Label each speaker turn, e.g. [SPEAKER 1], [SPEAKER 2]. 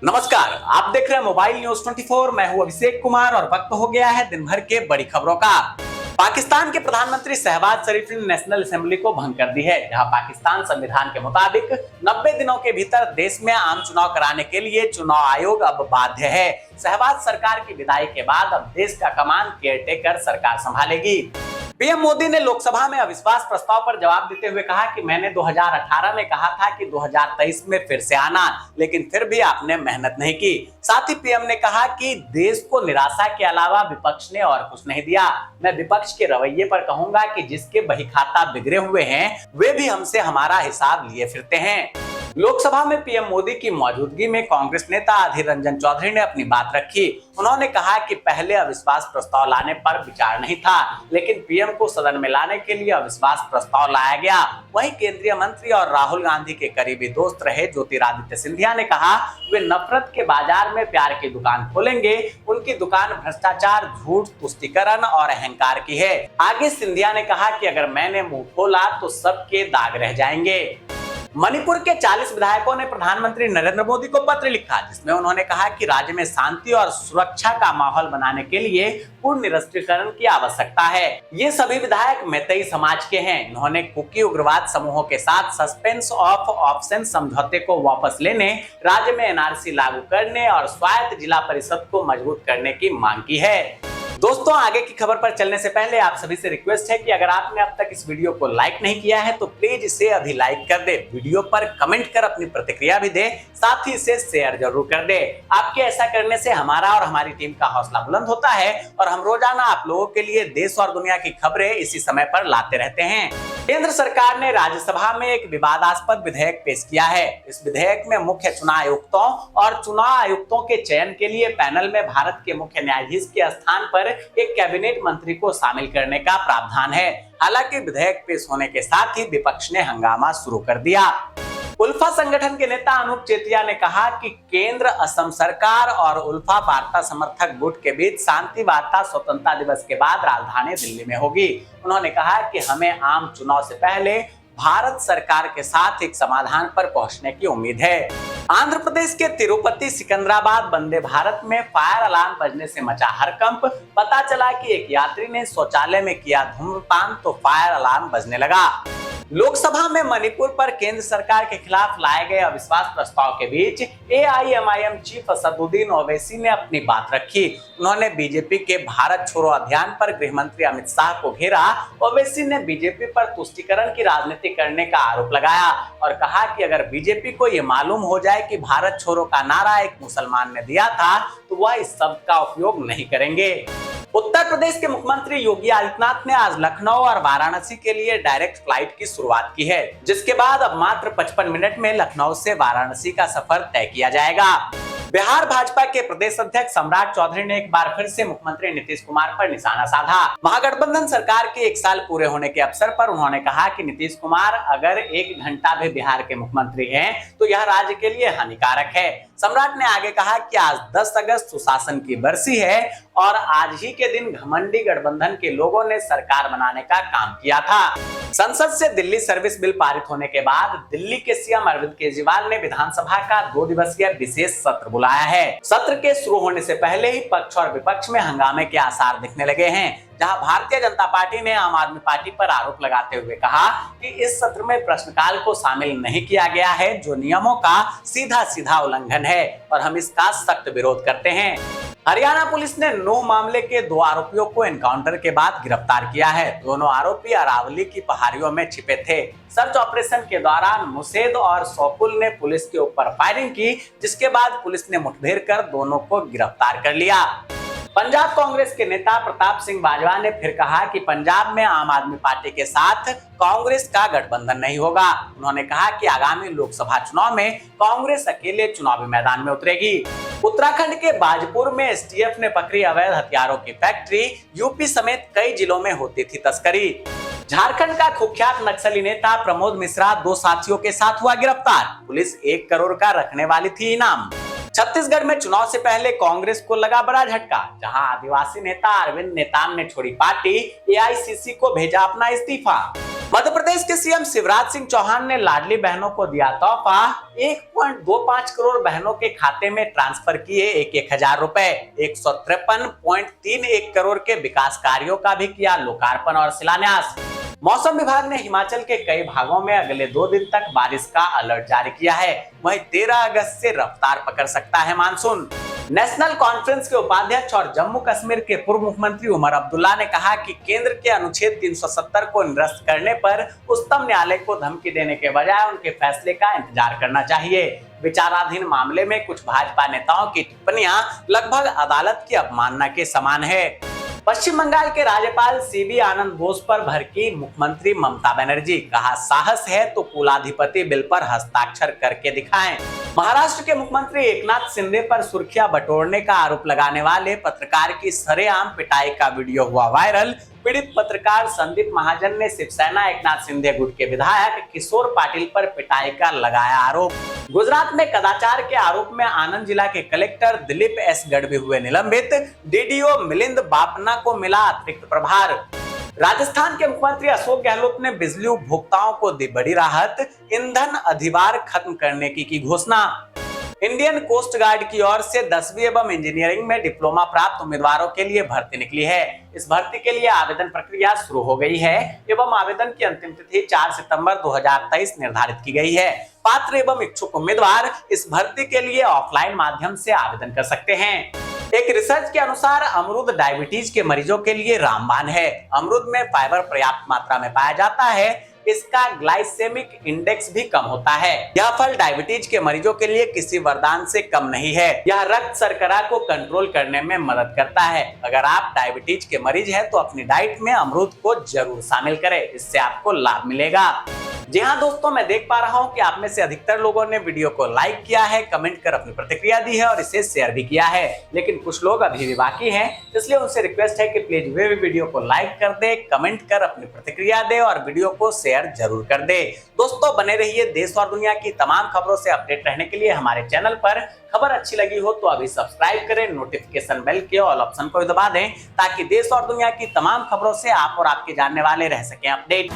[SPEAKER 1] नमस्कार, आप देख रहे हैं मोबाइल न्यूज 24। मैं हूं अभिषेक कुमार और वक्त हो गया है दिन भर के बड़ी खबरों का। पाकिस्तान के प्रधानमंत्री शहबाज शरीफ ने नेशनल असेंबली को भंग कर दी है, जहां पाकिस्तान संविधान के मुताबिक 90 दिनों के भीतर देश में आम चुनाव कराने के लिए चुनाव आयोग अब बाध्य है। शहबाज सरकार की विदाई के बाद अब देश का कमान केयरटेकर सरकार संभालेगी। पीएम मोदी ने लोकसभा में अविश्वास प्रस्ताव पर जवाब देते हुए कहा कि मैंने 2018 में कहा था कि 2023 में फिर से आना, लेकिन फिर भी आपने मेहनत नहीं की। साथ ही पीएम ने कहा कि देश को निराशा के अलावा विपक्ष ने और कुछ नहीं दिया। मैं विपक्ष के रवैये पर कहूंगा कि जिसके बही खाता बिगड़े हुए हैं वे भी हमसे हमारा हिसाब लिए फिरते हैं। लोकसभा में पीएम मोदी की मौजूदगी में कांग्रेस नेता अधीर रंजन चौधरी ने अपनी बात रखी। उन्होंने कहा कि पहले अविश्वास प्रस्ताव लाने पर विचार नहीं था, लेकिन पीएम को सदन में लाने के लिए अविश्वास प्रस्ताव लाया गया। वहीं केंद्रीय मंत्री और राहुल गांधी के करीबी दोस्त रहे ज्योतिरादित्य सिंधिया ने कहा वे नफरत के बाजार में प्यार की दुकान खोलेंगे। उनकी दुकान भ्रष्टाचार, झूठ, तुष्टीकरण और अहंकार की है। आगे सिंधिया ने कहा कि अगर मैंने मुंह खोला तो सबके दाग रह जाएंगे। मणिपुर के 40 विधायकों ने प्रधानमंत्री नरेंद्र मोदी को पत्र लिखा, जिसमें उन्होंने कहा कि राज्य में शांति और सुरक्षा का माहौल बनाने के लिए पूर्ण निरस्त्रीकरण की आवश्यकता है। ये सभी विधायक मैतेई समाज के हैं। इन्होंने कुकी उग्रवाद समूहों के साथ सस्पेंस ऑफ ऑप्शन समझौते को वापस लेने, राज्य में एनआरसी लागू करने और स्वायत्त जिला परिषद को मजबूत करने की मांग की है। दोस्तों, आगे की खबर पर चलने से पहले आप सभी से रिक्वेस्ट है कि अगर आपने अब तक इस वीडियो को लाइक नहीं किया है तो प्लीज इसे अभी लाइक कर दे, वीडियो पर कमेंट कर अपनी प्रतिक्रिया भी दे, साथ ही इसे शेयर जरूर कर दे। आपके ऐसा करने से हमारा और हमारी टीम का हौसला बुलंद होता है और हम रोजाना आप लोगों के लिए देश और दुनिया की खबरें इसी समय पर लाते रहते हैं। केंद्र सरकार ने राज्यसभा में एक विवादास्पद विधेयक पेश किया है। इस विधेयक में मुख्य चुनाव आयुक्तों और चुनाव आयुक्तों के चयन के लिए पैनल में भारत के मुख्य न्यायाधीश के स्थान पर एक कैबिनेट मंत्री को शामिल करने का प्रावधान है। हालांकि विधेयक पेश होने के साथ ही विपक्ष ने हंगामा शुरू कर दिया। उल्फा संगठन के नेता अनूप चेतिया ने कहा कि केंद्र, असम सरकार और उल्फा वार्ता समर्थक गुट के बीच शांति वार्ता स्वतंत्रता दिवस के बाद राजधानी दिल्ली में होगी। उन्होंने कहा कि हमें आम चुनाव से पहले भारत सरकार के साथ एक समाधान पर पहुंचने की उम्मीद है। आंध्र प्रदेश के तिरुपति सिकंदराबाद वंदे भारत में फायर अलार्म बजने से मचा हड़कंप। पता चला कि एक यात्री ने शौचालय में किया धूम्रपान तो फायर अलार्म बजने लगा। लोकसभा में मणिपुर पर केंद्र सरकार के खिलाफ लाए गए अविश्वास प्रस्ताव के बीच एआईएमआईएम चीफ असदुद्दीन ओवैसी ने अपनी बात रखी। उन्होंने बीजेपी के भारत छोड़ो अभियान पर गृह मंत्री अमित शाह को घेरा। ओवैसी ने बीजेपी पर तुष्टीकरण की राजनीति करने का आरोप लगाया और कहा कि अगर बीजेपी को ये मालूम हो जाए कि भारत छोड़ो का नारा एक मुसलमान ने दिया था तो वह इस शब्द का उपयोग नहीं करेंगे। उत्तर प्रदेश के मुख्यमंत्री योगी आदित्यनाथ ने आज लखनऊ और वाराणसी के लिए डायरेक्ट फ्लाइट की शुरुआत की है, जिसके बाद अब मात्र 55 मिनट में लखनऊ से वाराणसी का सफर तय किया जाएगा। बिहार भाजपा के प्रदेश अध्यक्ष सम्राट चौधरी ने एक बार फिर से मुख्यमंत्री नीतीश कुमार पर निशाना साधा। महागठबंधन सरकार के 1 साल पूरे होने के अवसर पर उन्होंने कहा कि नीतीश कुमार अगर 1 घंटा भी बिहार के मुख्यमंत्री हैं तो यह राज्य के लिए हानिकारक है। सम्राट ने आगे कहा कि आज 10 अगस्त सुशासन की बरसी है और आज ही के दिन घमंडी गठबंधन के लोगों ने सरकार बनाने का काम किया था। संसद से दिल्ली सर्विस बिल पारित होने के बाद दिल्ली के सीएम अरविंद केजरीवाल ने विधानसभा का 2 दिवसीय विशेष सत्र बुलाया है। सत्र के शुरू होने से पहले ही पक्ष और विपक्ष में हंगामे के आसार दिखने लगे हैं, जहां भारतीय जनता पार्टी ने आम आदमी पार्टी पर आरोप लगाते हुए कहा कि इस सत्र में प्रश्नकाल को शामिल नहीं किया गया है, जो नियमों का सीधा सीधा उल्लंघन है और हम इसका सख्त विरोध करते हैं। हरियाणा पुलिस ने 9 मामले के 2 आरोपियों को एनकाउंटर के बाद गिरफ्तार किया है। दोनों आरोपी अरावली की पहाड़ियों में छिपे थे। सर्च ऑपरेशन के दौरान मुसेद और सोकुल ने पुलिस के ऊपर फायरिंग की, जिसके बाद पुलिस ने मुठभेड़ कर दोनों को गिरफ्तार कर लिया। पंजाब कांग्रेस के नेता प्रताप सिंह बाजवा ने फिर कहा कि पंजाब में आम आदमी पार्टी के साथ कांग्रेस का गठबंधन नहीं होगा। उन्होंने कहा कि आगामी लोकसभा चुनाव में कांग्रेस अकेले चुनावी मैदान में उतरेगी। उत्तराखंड के बाजपुर में एसटीएफ ने पकड़ी अवैध हथियारों की फैक्ट्री। यूपी समेत कई जिलों में होती थी तस्करी। झारखंड का कुख्यात नक्सली नेता प्रमोद मिश्रा 2 साथियों के साथ हुआ गिरफ्तार। पुलिस 1 करोड़ का रखने वाली थी इनाम। छत्तीसगढ़ में चुनाव से पहले कांग्रेस को लगा बड़ा झटका, जहां आदिवासी नेता अरविंद नेताम ने छोड़ी पार्टी, एआईसीसी को भेजा अपना इस्तीफा। मध्य प्रदेश के सीएम शिवराज सिंह चौहान ने लाडली बहनों को दिया तोहफा, 1.25 करोड़ बहनों के खाते में ट्रांसफर किए 1,000 रुपए। 153.31 करोड़ के विकास कार्यों का भी किया लोकार्पण और शिलान्यास। मौसम विभाग ने हिमाचल के कई भागों में अगले 2 दिन तक बारिश का अलर्ट जारी किया है। वहीं 13 अगस्त से रफ्तार पकड़ सकता है मानसून। नेशनल कॉन्फ्रेंस के उपाध्यक्ष और जम्मू कश्मीर के पूर्व मुख्यमंत्री उमर अब्दुल्ला ने कहा कि केंद्र के अनुच्छेद 370 को निरस्त करने पर उच्चतम न्यायालय को धमकी देने के बजाय उनके फैसले का इंतजार करना चाहिए। विचाराधीन मामले में कुछ भाजपा नेताओं की टिप्पणियां लगभग अदालत की अवमानना के समान है। पश्चिम बंगाल के राज्यपाल सीबी आनंद बोस पर भड़की मुख्यमंत्री ममता बनर्जी, कहा साहस है तो कुलाधिपति बिल पर हस्ताक्षर करके दिखाएं। महाराष्ट्र के मुख्यमंत्री एकनाथ शिंदे पर सुर्खियां बटोरने का आरोप लगाने वाले पत्रकार की सरेआम पिटाई का वीडियो हुआ वायरल। पीड़ित पत्रकार संदीप महाजन ने शिवसेना एकनाथ शिंदे गुट के विधायक किशोर पाटिल पर पिटाई का लगाया आरोप। गुजरात में कदाचार के आरोप में आनंद जिला के कलेक्टर दिलीप एस गढ़वी हुए निलंबित। डीडीओ मिलिंद बापना को मिला अतिरिक्त प्रभार। राजस्थान के मुख्यमंत्री अशोक गहलोत ने बिजली उपभोक्ताओं को दी बड़ी राहत, ईंधन अधिभार खत्म करने की घोषणा। इंडियन कोस्ट गार्ड की ओर से 10वीं एवं इंजीनियरिंग में डिप्लोमा प्राप्त उम्मीदवारों के लिए भर्ती निकली है। इस भर्ती के लिए आवेदन प्रक्रिया शुरू हो गई है एवं आवेदन की अंतिम तिथि 4 सितंबर 2023 निर्धारित की गई है। पात्र एवं इच्छुक उम्मीदवार इस भर्ती के लिए ऑफलाइन माध्यम से आवेदन कर सकते हैं। एक रिसर्च के अनुसार अमरूद डायबिटीज के मरीजों के लिए रामबाण है। अमरूद में फाइबर पर्याप्त मात्रा में पाया जाता है, इसका ग्लाइसेमिक इंडेक्स भी कम होता है। यह फल डायबिटीज के मरीजों के लिए किसी वरदान से कम नहीं है। यह रक्त शर्करा को कंट्रोल करने में मदद करता है। अगर आप डायबिटीज के मरीज हैं तो अपनी डाइट में अमरूद को जरूर शामिल करें, इससे आपको लाभ मिलेगा। जी हाँ दोस्तों, मैं देख पा रहा हूँ कि आप में से अधिकतर लोगों ने वीडियो को लाइक किया है, कमेंट कर अपनी प्रतिक्रिया दी है और इसे शेयर भी किया है, लेकिन कुछ लोग अभी भी बाकी हैं, इसलिए उनसे रिक्वेस्ट है कि प्लीज वे भी वीडियो को लाइक कर दे, कमेंट कर अपनी प्रतिक्रिया दे और वीडियो को शेयर जरूर कर दे। दोस्तों बने रहिए देश और दुनिया की तमाम खबरों से अपडेट रहने के लिए हमारे चैनल पर। खबर अच्छी लगी हो तो अभी सब्सक्राइब करें, नोटिफिकेशन बेल के ऑल ऑप्शन को दबा दें ताकि देश और दुनिया की तमाम खबरों से आप और आपके जानने वाले रह सकें अपडेट।